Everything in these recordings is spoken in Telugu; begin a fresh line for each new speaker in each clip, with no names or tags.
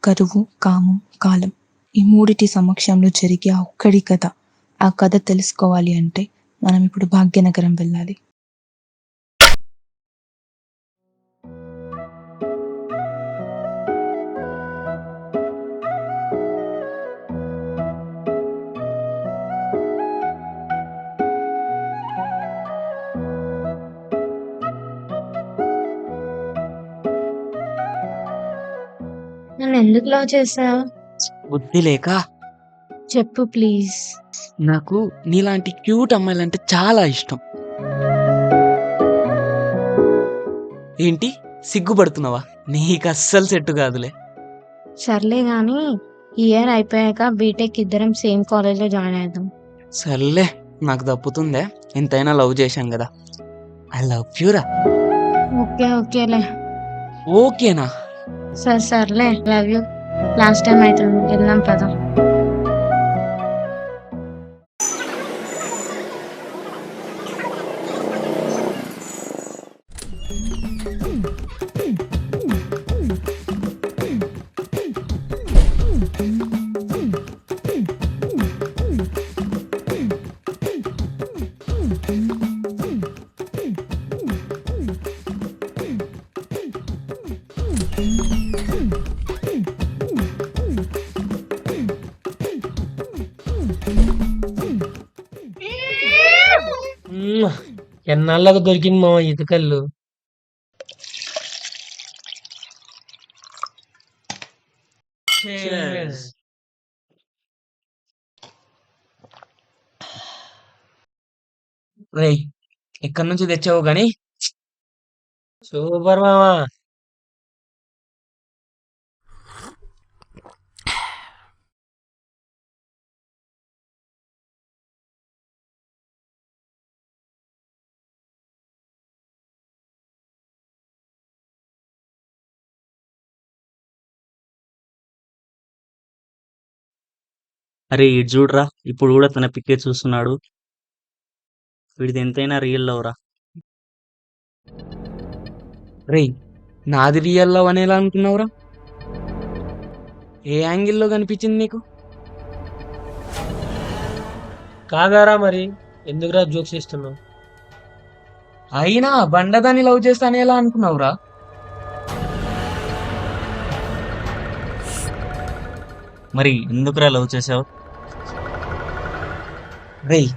కరువు, కామం, కాలం ఈ మూడిటి సమక్షంలో జరిగే ఆ ఒక్కడి కథ. ఆ కథ తెలుసుకోవాలి అంటే మనం ఇప్పుడు భాగ్యనగరం వెళ్ళాలి.
నన్ను ఎందుకు లవ్ చేసావు?
బుద్ధి లేక.
చెప్పు ప్లీజ్.
నాకు నీలాంటి క్యూట్ అమ్మాయిలంటే చాలా ఇష్టం. ఏంటి సిగ్గుపడుతున్నావా? నీకు అస్సలు సెట్ కాదులే.
సర్లే గాని ఈ ఇయర్ అయిపోయాక బీటెక్ ఇద్దరం సేమ్ కాలేజ్లో జాయిన్ అవుదాం.
సర్లే, నాకు తప్పుతుందే. ఎంతైనా లవ్ చేశాం కదా. ఐ లవ్ యూరా.
ఓకేలే.
ఓకేనా?
సర్లే, లవ్ యూ. లాస్ట్ టైం అవుతుంది, వెళ్దాం పద.
ఎన్నాళ్ళకు దొరికింది మా ఇటుకల్లు.
రేయ్, ఎక్కడి నుంచి తెచ్చావు గాని?
సూపర్ మామా.
అరే ఇటు చూడరా, ఇప్పుడు కూడా తన పిక్కే చూస్తున్నాడు. వీడిది ఎంతైనా రియల్ లవ్ రా.
రేయ్, నాది రియల్ లవ్ అనేలా అనుకున్నావురా? ఏ యాంగిల్లో కనిపించింది నీకు?
కాదారా మరి, ఎందుకురా జోక్స్ ఇస్తున్నావు?
అయినా బండదాన్ని లవ్ చేస్తానే ఎలా అనుకున్నావురా?
మరి ఎందుకురా లవ్ చేసావు?
రేయ్,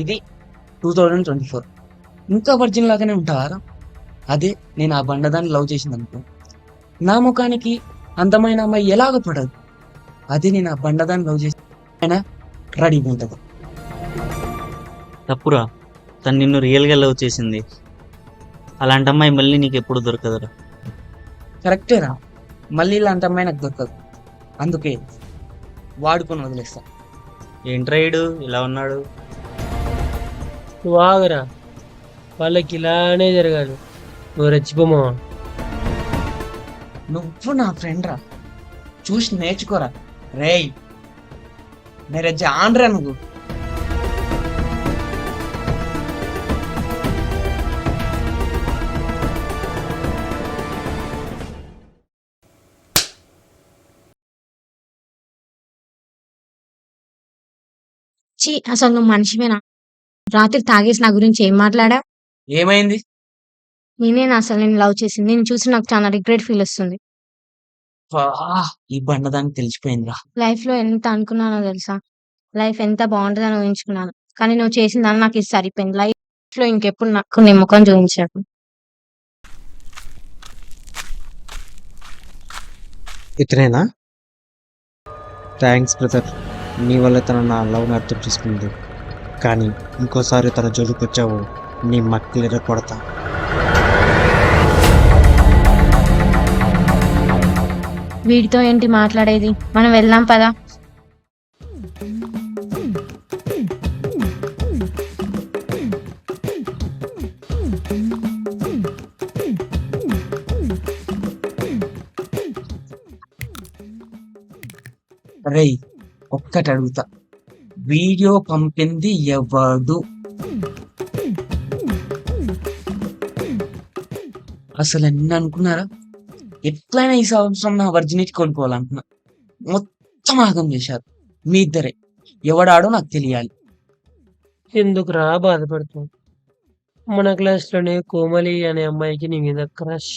ఇది 2024, ఇంకా వర్జిన్ లాగానే ఉంటారా? అదే నేను ఆ బండదాన్ని లవ్ చేసింది అనుకో, నా ముఖానికి అందమైన అమ్మాయి ఎలాగ పడదు. అదే నేను ఆ బండదాన్ని లవ్ చేసి అయినా రెడీగా ఉంటుంది.
తప్పురా, తను నిన్ను రియల్గా లవ్ చేసింది. అలాంటి అమ్మాయి మళ్ళీ నీకు ఎప్పుడు దొరకదురా.
కరెక్టేరా, మళ్ళీ ఇలాంటి అమ్మాయి నాకు దొరకదు. అందుకే వాడుకొని వదిలేస్తా.
ఏంట్రా ఈడు ఇలా ఉన్నాడు?
నువ్వు ఆగరా, వాళ్ళకి ఇలానే జరగాలి. నువ్వు రెచ్చిపోమా.
నువ్వు నా ఫ్రెండ్ రా, చూసి నేర్చుకోరా. రేయ్, మేరే జాన్ రా నువ్వు.
ఛీ, అసలు నువ్వు మనిషివేనా? రాత్రి తాగేసి నా గురించి ఏం మాట్లాడా?
ఏమైంది?
నేనేనా అసలు నేను లవ్ చేసింది? నేను చూసి నాకు చాలా రిగ్రెట్ ఫీల్ వస్తుంది.
ఈ బండదానికి తెలిసిపోయిందిరా.
లైఫ్ లో ఎంత అనుకున్నానో తెలుసా? లైఫ్ ఎంత బాగుంటుందని ఊహించుకున్నాను, కానీ నువ్వు చేసిన దాన్ని నాకు ఇది సరిపోయింది. లైఫ్ లో ఇంకెప్పుడు నాకు నీ ముఖం చూపించాకు.
ఇతనేనా? థ్యాంక్స్ బ్రదర్, నీ వల్ల తన నా లవ్ని అర్థం చేసుకుంది. కానీ ఇంకోసారి తన జోలికి వచ్చావు, నీ మక్కలు కొడతా.
వీడితో ఏంటి మాట్లాడేది? మనం వెళ్దాం పదా.
రేయ్, ఒక్కటి అడుగుతా, వీడియో పంపింది ఎవడు? అసలు ఎన్ని అనుకున్నారా? ఎట్లయినా ఈ సంవత్సరం నా వర్జినిటీ కోల్పోవాలనుకున్నా. మొత్తం ఆగం చేశారు మీ ఇద్దరే. ఎవడాడో నాకు తెలియాలి.
ఎందుకురా బాధపడుతున్నావు? మన క్లాస్‌లోనే కోమలి అనే అమ్మాయికి నీ మీద క్రష్.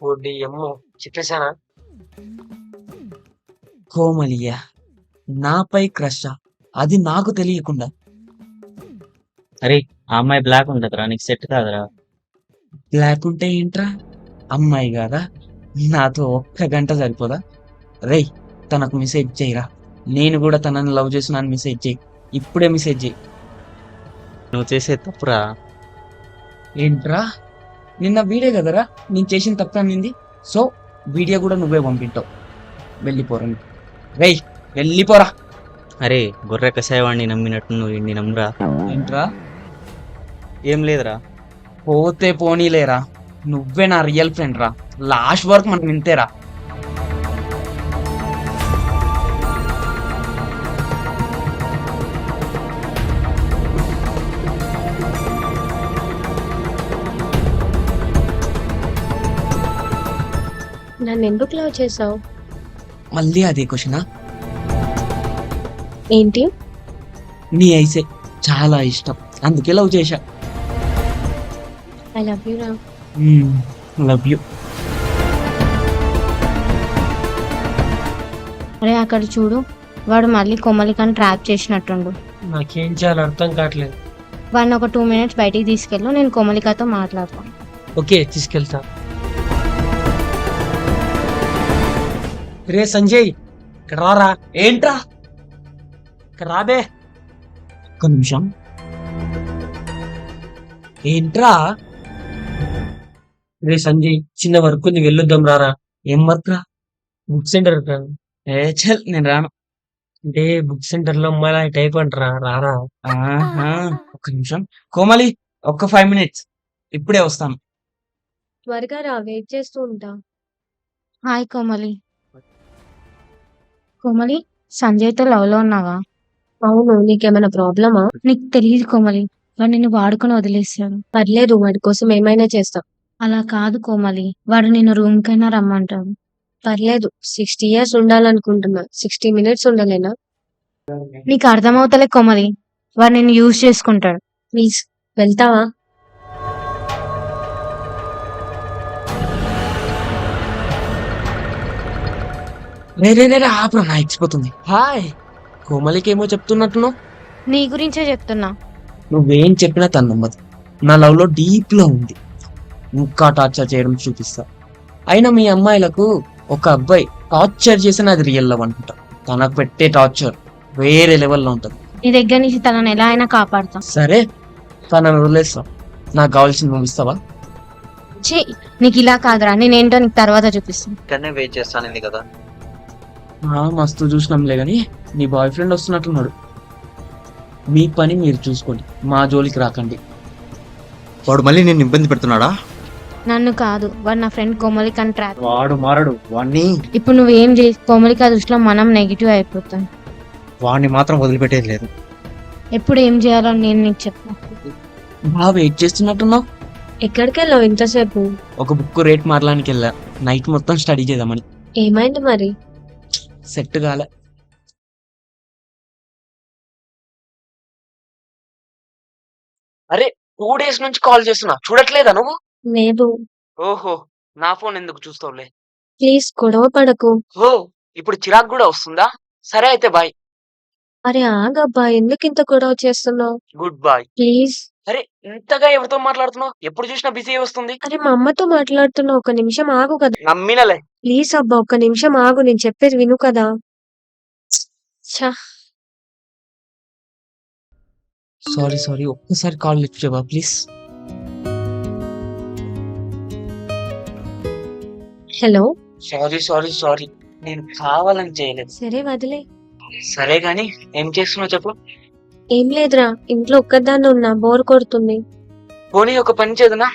ఓడి అమ్మో! చెప్పేసానా?
కోమలియా? నాపై క్రషా? అది నాకు తెలియకుండా.
అరే ఆ అమ్మాయి బ్లాక్ ఉంటదిరా, నీకు సెట్ కాదురా.
బ్లాక్ ఉంటే ఏంట్రా? అమ్మాయి కాదా? నాతో ఒక్క గంట సరిపోదా? రేయ్, తనకు మెసేజ్ చేయరా. నేను కూడా తనని లవ్ చేస్తున్నాను, మెసేజ్ చేయి. ఇప్పుడే మెసేజ్ చేయి.
నువ్వు చేసే తప్పురా.
ఏంట్రా? నిన్న వీడియో కదరా నేను చేసిన తప్పు అనింది. సో వీడియో కూడా నువ్వే పంపింటావు. వెళ్ళిపోరా. రేయ్, వెళ్ళిపోరా.
అరే గొర్రె కషాయవాడిని నమ్మినట్టు నువ్వు ఇన్ని నమ్మురా.
ఏంట్రా?
ఏం లేదురా.
పోతే పోనీలేరా, నువ్వే నా రియల్ ఫ్రెండ్ రా. లాస్ట్ వరకు మనం ఇంతేరా.
నన్ను ఎందుకు లవ్ చేసావు?
మళ్ళీ అదే క్వశ్చనా?
ఏంటి?
నీ ఐసే చాలా ఇష్టం, అందుకే లవ్ చేశా.
ఐ లవ్ యూ రా.
Love you.
అరే అక్కడ చూడు, వాడు మళ్ళీ కోమలికని ట్రాప్ చేసినట్టుండు.
నాకేం చేయాలో అర్థం కావట్లేదు.
వాడిని ఒక 2 minutes బయటికి తీసుకెళ్ళు, నేను కోమలికతో మాట్లాడతాను.
ఓకే, తీసుకెళ్తా. రే సంజయ్, ఇక్కడ రారా.
ఏంట్రా?
ఇక్కడ రాబే.
ఒక్క నిమిషం. ఏంట్రా?
రే సంజయ్, చిన్న వర్క్ ఉంది, వెళ్ళొద్దాం రారా.
ఏం వర్క్ రా?
బుక్ సెంటర్
చల్, నేను రాను.
అంటే బుక్ సెంటర్ లో అమ్మాయి టైప్ అంటారా, రారా.
ఆహా, ఒక్క నిమిషం. కోమలి, ఒక్క 5 minutes, ఇప్పుడే వస్తాను.
త్వరగా రా, వెయిట్ చేస్తూ ఉంటా. హాయ్ కోమలి. కోమలి, సంజయ్తో లవ్ లో ఉన్నావా? అవును, నీకేమైనా ప్రాబ్లమా? నీకు తెలియదు కోమలి, వాడు నిన్ను వాడుకొని వదిలేసాడు. పర్లేదు, వాడి కోసం ఏమైనా చేస్తాం. అలా కాదు కోమలి, వాడు నిన్ను రూమ్ కైనా రమ్మంటాడు. పర్లేదు, 60 years ఉండాలనుకుంటున్నా, 60 minutes ఉండలేనా? నీకు అర్థమవుతలే కోమలి, వాడు నిన్ను యూజ్ చేసుకుంటాడు. ప్లీజ్ వెళ్తావా?
రే ఆపరా, నా ఎక్కిపోతుంది. హాయ్, కోమలికి ఏమో చెప్తున్నట్టున్నావు.
నీ గురించే చెప్తున్నా.
నువ్వేం చెప్పినా తను నమ్మదు. నా లవ్ లో డీప్ లో ఉంది. ఇంకా టార్చర్ చేయడం చూపిస్తా. అయినా మీ అమ్మాయిలకు ఒక అబ్బాయి టార్చర్ చేసిన అది రియల్ లవ్ అనుకుంటా. తనకు పెట్టే టార్చర్ వేరే లెవెల్లో ఉంటది.
నీ దగ్గర నుంచి తనని ఎలా అయినా కాపాడుతా.
సరే, తనను వదిలేస్తా. నాకు కావాల్సింది నువ్వు ఇస్తావా?
ఛీ, నీకు ఇలా కాదురా, నేనేంటో నీకు తర్వాత చూపిస్తాను.
ఇక్కడనే వెయిట్ చేస్తాను కదా.
మస్తు చూసినాంలే గాని నీ బాయ్ ఫ్రెండ్ వస్తున్నట్టున్నాడు. మీ పని మీరు చూసుకోండి, మా జోలికి రాకండి.
వాడు మళ్ళీ నేను ఇబ్బంది పెడుతున్నాడా?
నన్ను కాదు, వాడు నా ఫ్రెండ్ కోమలికని ట్రాప్.
వాడు మారడు. వాణ్ణి
ఇప్పుడు నువ్వేం చేసి కోమలిక దృష్టిలో మనం నెగిటివ్ అయిపోతాం.
వాణ్ణి మాత్రం వదిలిపెట్టేది లేదు.
ఎప్పుడు ఏం చేయాలో నేను నీకు చెప్పను.
బాగా వెయిట్ చేస్తున్నట్టున్నావు.
ఎక్కడికి వెళ్ళావు ఇంతసేపు?
ఒక బుక్ రేట్ మారడానికి వెళ్ళా, నైట్ మొత్తం స్టడీ చేద్దామని.
ఏమైంది మరి?
సెట్ కాలే. అరే, 2 days నుంచి కాల్ చేస్తున్నా, చూడట్లేదా నువ్వు?
లేదు.
ఓహో, నా ఫోన్ ఎందుకు చూస్తావులే.
ప్లీజ్ గొడవ పడకు.
ఓ, ఇప్పుడు చిరాకు కూడా వస్తుందా? సరే అయితే బాయ్.
అరే ఆగబ్బా, ఎందుకు ఇంత గొడవ చేస్తున్నావు?
Good boy.
ప్లీజ్.
అరే, ఇంతగా ఎవరితో మాట్లాడుతున్నావు? ఎప్పుడు చూసినా బిజీ వస్తుంది.
అరే మా అమ్మతో మాట్లాడుతున్నా, ఒక నిమిషం ఆగు కదా.
నమ్మినలే.
ప్లీజ్ అబ్బా, ఒక్క నిమిషం ఆగు, నేను చెప్పేది విను కదా. ఛ,
సారీ, ఒక్కసారి కాల్ లిఫ్ట్ చేయవా ప్లీజ్?
హలో.
సారీ, నేను కావాలని చేయలేదు.
సరే వదిలే.
సరే గాని ఏం చేస్తున్నావు చెప్పు.
ఏం లేదురా, ఇంట్లో ఒక్కదాన్ని ఉన్నా, బోర్ కొడుతుంది.
పోనీ ఒక పని చేద్దునా,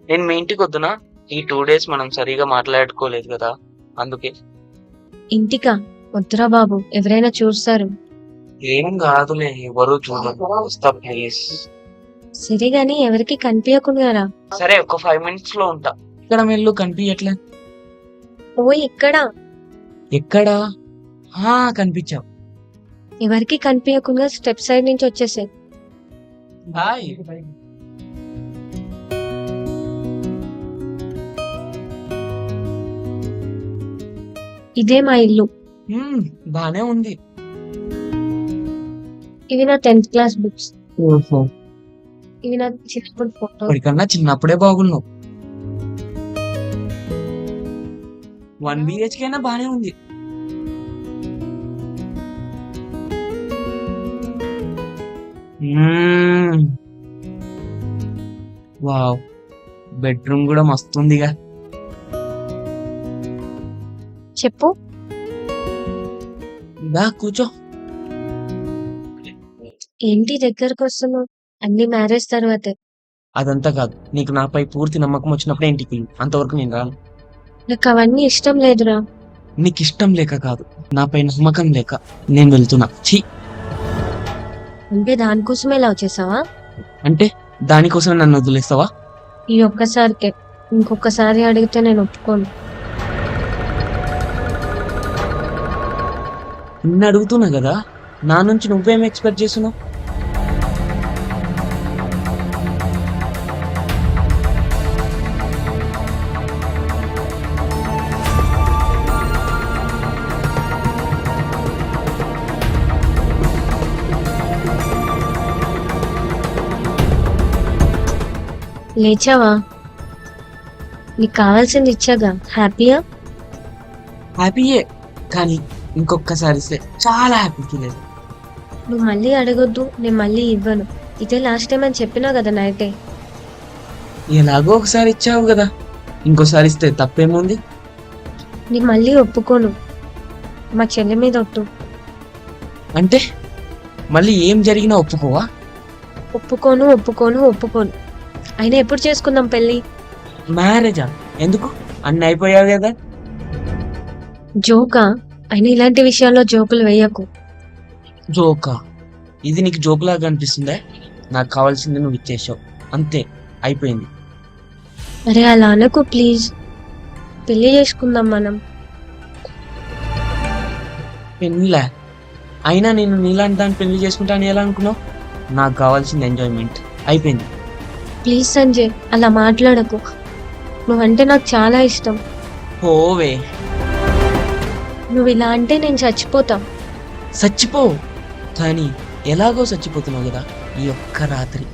నేను మీ ఇంటికి వద్దునా? ఈ 2 days మనం సరిగా మాట్లాడుకోలేదు కదా, అందుకే.
ఇంటికా? వద్దురా బాబు, ఎవరైనా చూస్తారు.
ఏం కాదులే, ఎవరు చూడరు. వస్తా ప్లీజ్.
సరే గాని ఎవరికి కనిపించకుండా రా.
సరే, ఒక 5 minutes లో ఉంటా. ఇక్కడ వెళ్ళు, కనిపించట్లే.
ఓ ఇక్కడ
ఎక్కడా? కనిపించావు.
ఎవరికి కనిపించకుండా స్టెప్ సైడ్ నుంచి వచ్చేసాయి.
హాయ్.
ఇదే మా ఇల్లు.
బానే ఉంది.
ఇవి నా 10th క్లాస్ బుక్స్.
ఓహో,
ఇవి నా చిన్నప్పుడు ఫోటో.
ఇప్పటికన్నా చిన్నప్పుడే బాగున్నావు. 1 BHK అయినా బానే ఉంది. వావ్, బెడ్రూమ్ కూడా మస్తుందిగా.
చెప్పు.
కూర్చో.
ఏంటి దగ్గరకు వస్తున్నావు? అన్ని మ్యారేజ్ తర్వాతే.
అదంతా కాదు, నీకు నాపై పూర్తి నమ్మకం వచ్చినప్పుడే ఇంటికి వెళ్ళు. అంతవరకు నేను రాను.
నాకు అవన్నీ ఇష్టం లేదురా.
నీకు ఇష్టం లేక కాదు, నాపై నమ్మకం లేక నేను వెళ్తున్నా.
అంటే దానికోసమే లవ్ చేసావా?
అంటే దానికోసం నన్ను వదిలేస్తావా?
ఈ ఒక్కసారికే. ఇంకొకసారి అడిగితే నేను ఒప్పుకోను.
నిన్ను అడుగుతున్నా కదా, నా నుంచి నువ్వేం ఎక్స్పెక్ట్ చేస్తున్నావు?
లేచావా? నీకు కావాల్సింది ఇచ్చాగా. హ్యాపీయా?
హ్యాపీయే, కానీ ఇంకొకసారి ఇస్తే చాలా హ్యాపీ ఫీల్ అవుతుంది.
నువ్వు మళ్ళీ అడగొద్దు, నేను మళ్ళీ ఇవ్వను. ఇదే లాస్ట్ టైం అని చెప్పినా కదా నైటే.
ఎలాగో ఒకసారి ఇచ్చావు కదా, ఇంకోసారి ఇస్తే తప్పేముంది?
నేను మళ్ళీ ఒప్పుకోను. మా చెల్లి మీద ఒట్టు.
అంటే మళ్ళీ ఏం జరిగినా ఒప్పుకోవా?
ఒప్పుకోను ఒప్పుకోను ఒప్పుకోను. అయినా ఎప్పుడు చేసుకుందాం పెళ్ళి?
మ్యారేజా? ఎందుకు? అన్ని అయిపోయావు కదా.
జోకా? అయినా ఇలాంటి విషయాల్లో జోకులు వేయకు.
జోకా? ఇది నీకు జోకులాగా అనిపిస్తుందా? నాకు కావాల్సింది నువ్వు ఇచ్చేసావు, అంతే, అయిపోయింది.
అరే అలా అనకు ప్లీజ్. పెళ్లి చేసుకుందాం మనం.
పెళ్ళా? అయినా నేను నీలాంటి దాన్ని పెళ్లి చేసుకుంటాను ఎలా అనుకున్నావు? నాకు కావాల్సింది ఎంజాయ్మెంట్, అయిపోయింది.
ప్లీజ్ సంజయ్, అలా మాట్లాడకు. నువ్వంటే నాకు చాలా ఇష్టం.
ఓవే.
నువ్వు ఇలా అంటే నేను చచ్చిపోతా.
చచ్చిపో, కానీ ఎలాగో చచ్చిపోతున్నావు కదా ఈ ఒక్క రాత్రి.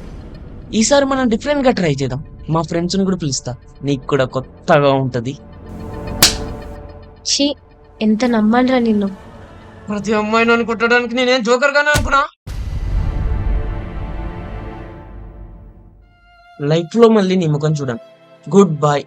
ఈసారి మనం డిఫరెంట్ గా ట్రై చేద్దాం. మా ఫ్రెండ్స్ని కూడా పిలుస్తా, నీకు కూడా కొత్తగా ఉంటది.
ఛీ, ఎంత నమ్మనరా నిన్ను.
ప్రతి అమ్మాయిని అనుకుంటడానికి నేనేం జోకర్ గానే అనుకున్నా. లైఫ్ లో మళ్ళీ నీ ముఖం చూడను. Good bye.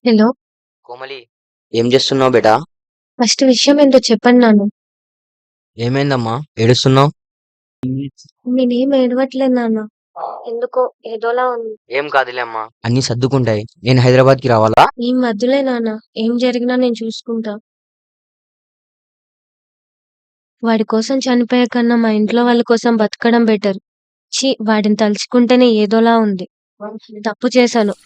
హలో.
కోమలి, ఏం చేస్తున్నావు బేటా?
ఫస్ట్ విషయం ఏంటో చెప్పండి నాన్న.
ఏమైందమ్మా, ఏడుస్తున్నావు?
నేనేం ఏడవట్లేదు నాన్న. ఎందుకో ఏదోలా ఉంది.
ఏం కాదులే అమ్మా, అన్ని సర్దుకుంటాయి. నేను హైదరాబాద్ కి రావాలా?
ఏం వద్దులే నాన్న, ఏం జరిగినా నేను చూసుకుంటా. వాడి కోసం చనిపోయే కన్నా మా ఇంట్లో వాళ్ళ కోసం బతకడం బెటర్. ఛీ, వాడిని తలుచుకుంటేనే ఏదోలా ఉంది. తప్పు చేశాను.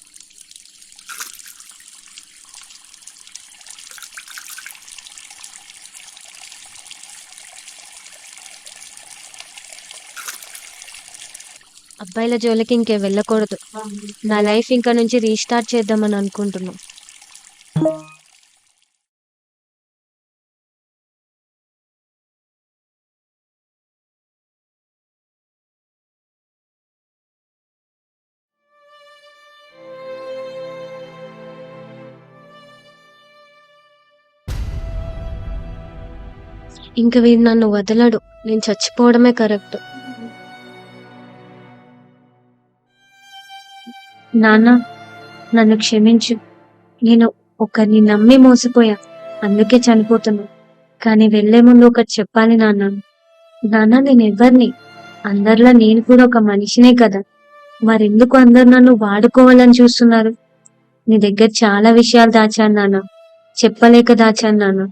అబ్బాయిల జోలికి ఇంకే వెళ్ళకూడదు. నా లైఫ్ ఇంకా నుంచి రీస్టార్ట్ చేద్దామని అనుకుంటున్నా. ఇంక వీడు నన్ను వదలడు. నేను చచ్చిపోవడమే కరెక్ట్. నాన్న, నన్ను క్షమించు. నేను ఒకరిని నమ్మి మోసపోయా, అందుకే చనిపోతున్నా. కానీ వెళ్లే ముందు ఒకటి చెప్పాలి నాన్న. నాన్న, నేను ఎవరిని? అందరిలా నేను కూడా ఒక మనిషినే కదా. మరెందుకు అందరు నన్ను వాడుకోవాలని చూస్తున్నారు? నీ దగ్గర చాలా విషయాలు దాచాను నాన్న, చెప్పలేక దాచాను నాన్న.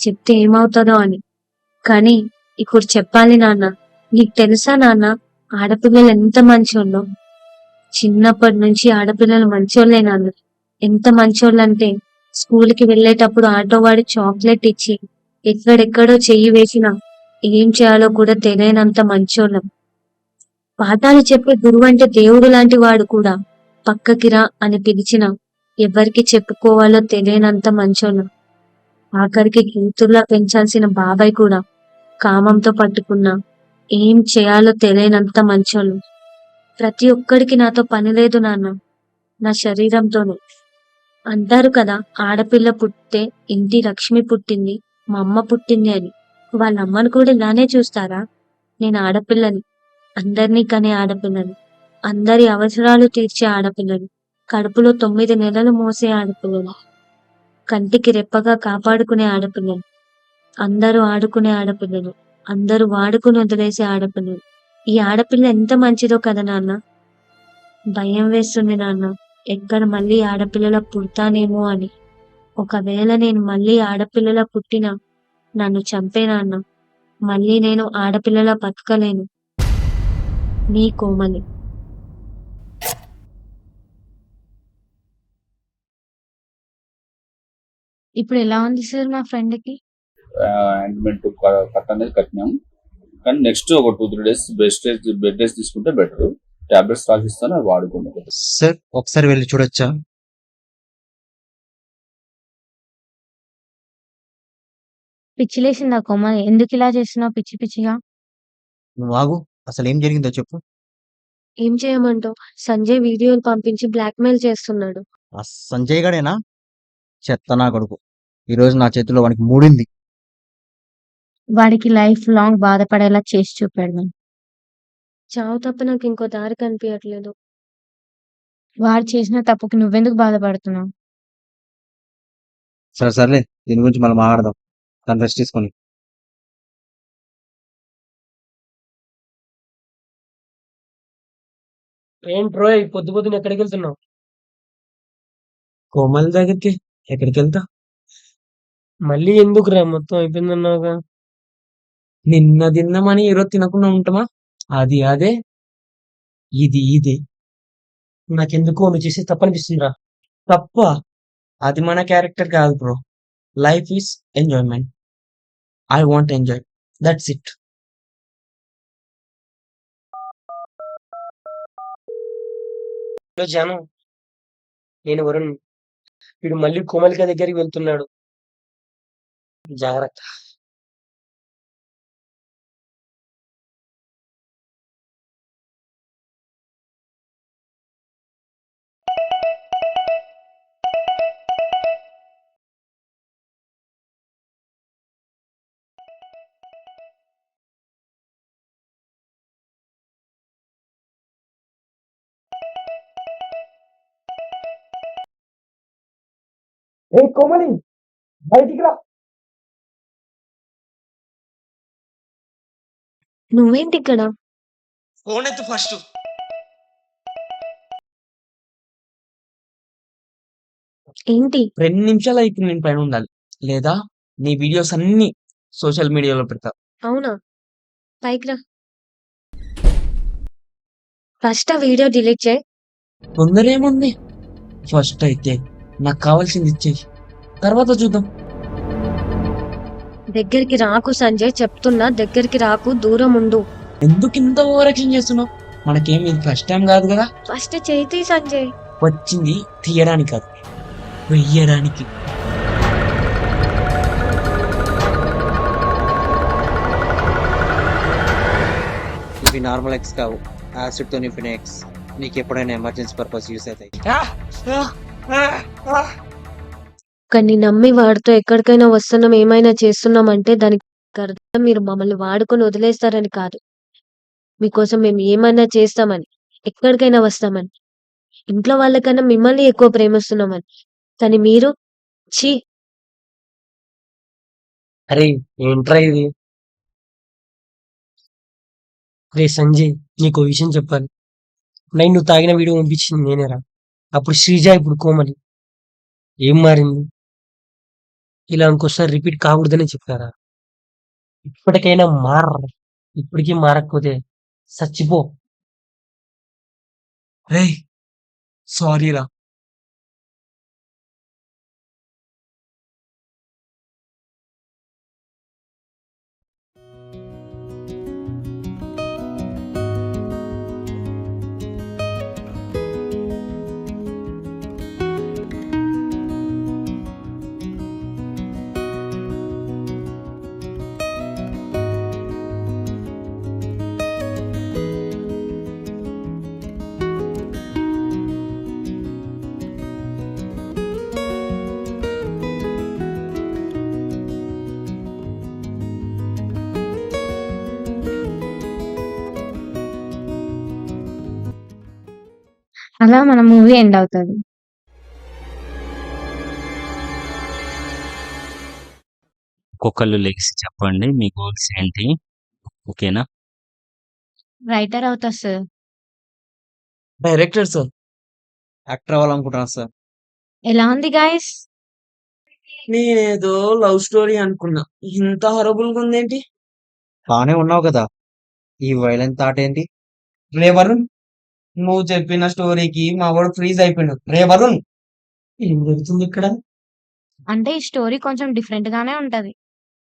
చెప్తే ఏమవుతుందో అని. కానీ ఇప్పుడు చెప్పాలి నాన్న. నీకు తెలుసా నాన్న, ఆడపిల్లలు ఎంత మంచోళ్ళో. చిన్నప్పటి నుంచి ఆడపిల్లలు మంచోళ్ళే నాన్న. ఎంత మంచోళ్ళంటే స్కూల్కి వెళ్ళేటప్పుడు ఆటో వాడి చాక్లెట్ ఇచ్చి ఎక్కడెక్కడో చెయ్యి వేసినా ఏం చేయాలో కూడా తెలియనంత మంచోళ్ళం. పాఠాలు చెప్పే గురువు అంటే దేవుడు లాంటి వాడు కూడా పక్కకి రా అని పిలిచినా ఎవరికి చెప్పుకోవాలో తెలియనంత మంచోళ్ళం. ఆఖరికి కూతుర్లా పెంచాల్సిన బాబాయ్ కూడా కామంతో పట్టుకున్నా ఏం చేయాలో తెలియనంత మంచోళ్ళం. ప్రతి ఒక్కడికి నాతో పని లేదు నాన్న, నా శరీరంతోనే. అంటారు కదా, ఆడపిల్ల పుట్టితే ఇంటి లక్ష్మి పుట్టింది, మా అమ్మ పుట్టింది అని. వాళ్ళ అమ్మను కూడా ఇలానే చూస్తారా? నేను ఆడపిల్లని, అందరినీ కనే ఆడపిల్లని, అందరి అవసరాలు తీర్చే ఆడపిల్లని, కడుపులో 9 నెలలు మోసే ఆడపిల్లని, కంటికి రెప్పగా కాపాడుకునే ఆడపిల్లని, అందరూ ఆడుకునే ఆడపిల్లని, అందరూ వాడుకుని వదిలేసే ఆడపిల్లని. ఈ ఆడపిల్ల ఎంత మంచిదో కదా నాన్న. భయం వేస్తుంది నాన్న, ఎక్కడ మళ్ళీ ఆడపిల్లల పుడతానేమో అని. ఒకవేళ నేను మళ్ళీ ఆడపిల్లల పుట్టినా నన్ను చంపే నాన్న. మళ్ళీ నేను ఆడపిల్లల బతకలేను. నీ కోమలి. ఇప్పుడు ఎలా ఉంది సార్ మా ఫ్రెండ్కి?
ఆయింట్మెంట్ కట్ అనేది కట్టినాం, కానీ నెక్స్ట్ ఒక 2-3 డేస్ బెడ్ రెస్ట్ తీసుకుంటే బెటర్. టాబ్లెట్స్ రాసిస్తాను, అవి వాడుకోండి.
సార్ ఒకసారి వెళ్ళి చూడొచ్చా?
పిచ్చిలేసిందా కోమలి? ఎందుకు ఇలా చేస్తున్నావు పిచ్చి పిచ్చిగా?
నువ్వు ఆగు, అసలు ఏం జరిగిందో చెప్పు.
ఏం చేయమంటావు? సంజయ్ వీడియోలు పంపించి బ్లాక్మెయిల్ చేస్తున్నాడు.
ఆ సంజయ్ గడేనా? చెత్త నా కొడుకు. ఈరోజు నా చేతిలో వానికి మూడింది.
వాడికి లైఫ్ లాంగ్ బాధపడేలా చేసి చూపాడు. చావు తప్ప నాకు ఇంకో దారి కనిపించట్లేదు. వాడు చేసిన తప్పుకి నువ్వెందుకు బాధపడుతున్నావు?
సరే సర్లే, దీని గురించి మనం మాట్లాడదాం. తను రెస్ట్ తీసుకొని.
ఏం బ్రో, ఈ పొద్దు పొద్దున ఎక్కడికి వెళ్తున్నావు?
కోమల్ దగ్గరికి ఎక్కడికి వెళ్తా?
మళ్ళీ ఎందుకురా, మొత్తం అయిపోయిందన్నావుగా.
నిన్న తిన్నామని ఈరోజు తినకుండా ఉంటామా? అది అదే, ఇది ఇదే.
నాకెందుకో నువ్వు చేసే తప్పనిపిస్తుందిరా.
తప్ప అది మన క్యారెక్టర్ కాదు bro. Life is enjoyment. I want enjoy, that's it.
Hello Janu, నేను వరుణ్. వీడు మళ్ళీ కోమలిక దగ్గరికి వెళ్తున్నాడు, జాగ్రత్త.
ఏ కోమలి, బయటికి రా.
నువ్వేంటి ఇక్కడ?
ఫోన్ ఎత్తు ఫస్ట్.
ఏంటి?
2 నిమిషాలు ఇప్పుడు నేను పైన ఉండాలి, లేదా నీ వీడియోస్ అన్ని సోషల్ మీడియాలో పెడతా.
అవునా? పైకి రా. ఫస్ట్ ఆ వీడియో డిలీట్ చేయి.
తొందర ఏముంది? ఫస్ట్ అయితే నాకు కావాల్సింది ఇచ్చేయి, తర్వాత చూద్దాం.
దగ్గరికి రాకు సంజయ్, చెప్తున్నా దగ్గరికి రాకు, దూరం ఉండు.
ఎందుకు ఇంత ఓవరాక్షన్ చేస్తున్నావు? మనకేమి ఇది ఫస్ట్ టైం కాదు కదా.
ఫస్ట్ చేయి సంజయ్.
వచ్చింది తీయడానికి కాదు, వెయ్యడానికి.
ఇవి నార్మల్ ఎక్స్ కావు, యాసిడ్ తో నింపిన ఎక్స్. నీకు ఎప్పుడైనా ఎమర్జెన్సీ పర్పస్ యూస్ అవుతాయి.
కానీ నమ్మి వాడితో ఎక్కడికైనా వస్తున్నాం, ఏమైనా చేస్తున్నాం అంటే దానికి మీకు అర్థం మీరు మమ్మల్ని వాడుకొని వదిలేస్తారని కాదు. మీకోసం మేము ఏమన్నా చేస్తామని, ఎక్కడికైనా వస్తామని, ఇంట్లో వాళ్ళకన్నా మిమ్మల్ని ఎక్కువ ప్రేమిస్తున్నామని. కానీ మీరు ఛీ!
అరే ఏంట్రా ఇది? రే సంజయ్, నీకో విషయం చెప్పాలి. నైట్ నువ్వు తాగిన వీడియో పంపించింది నేనేరా. అప్పుడు శ్రీజ, ఇప్పుడు కోమలి. ఏం మారింది? ఇలా ఇంకోసారి రిపీట్ కాకూడదని చెప్పారా? ఇప్పటికైనా మారరా. ఇప్పటికీ మారకపోతే చచ్చిపో.
రేయ్ సారీరా.
అలా మన మూవీ ఎండ్ అవుతది.
ఒక్కొక్కళ్ళు లెగిసి చెప్పండి మీ గోల్స్ ఏంటి? ఓకేనా?
రైటర్ అవుతా సార్.
Director sir.
యాక్టర్ అవ్వాలనుకుంటున్నాను సార్.
ఎలా ఉంది గైస్?
నేనేదో లవ్ స్టోరీ అనుకున్నా, ఇంత హరబుల్ గా ఉందేంటి?
బాగానే ఉన్నావు కదా, ఈ వైలెంట్ థాట్ ఏంటి?
రే వరుణ్, నువ్వు చెప్పిన స్టోరీకి మా వాడు ఫ్రీజ్ అయిపోయినాడు. రే వరుణ్, ఏం జరుగుతుంది ఇక్కడ?
అంటే ఈ స్టోరీ కొంచెం డిఫరెంట్ గానే ఉంటది.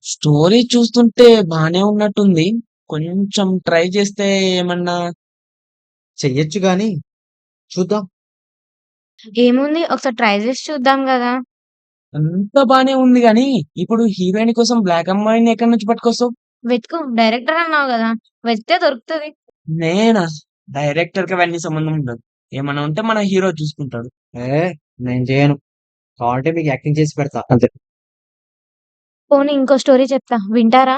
స్టోరీ చూస్తుంటే బానే ఉన్నట్టుంది. కొంచెం ట్రై చేస్తే ఏమన్నా.
చెయ్యొచ్చు గాని చూద్దాం.
ఏముంది, ఒకసారి ట్రై చేసి చూద్దాం కదా.
అంత బానే ఉంది గాని, ఇప్పుడు హీరోయిన్ కోసం బ్లాక్ అమ్మాయిని ఎక్కడి నుంచి పట్టుకొస్తావు?
వెతుకు, డైరెక్టర్ అన్నావు కదా, వెతికితే దొరుకుతది.
నేనా? డైరెక్టర్ కి అవన్నీ సంబంధం ఉండదు. ఏమన్నా ఉంటే మన హీరో చూసుకుంటాడు.
ఏ నేను చేయను, కావాలంటే మీకు యాక్టింగ్ చేసి పెడతా అంతే.
పోనీ ఇంకో స్టోరీ చెప్తా, వింటారా?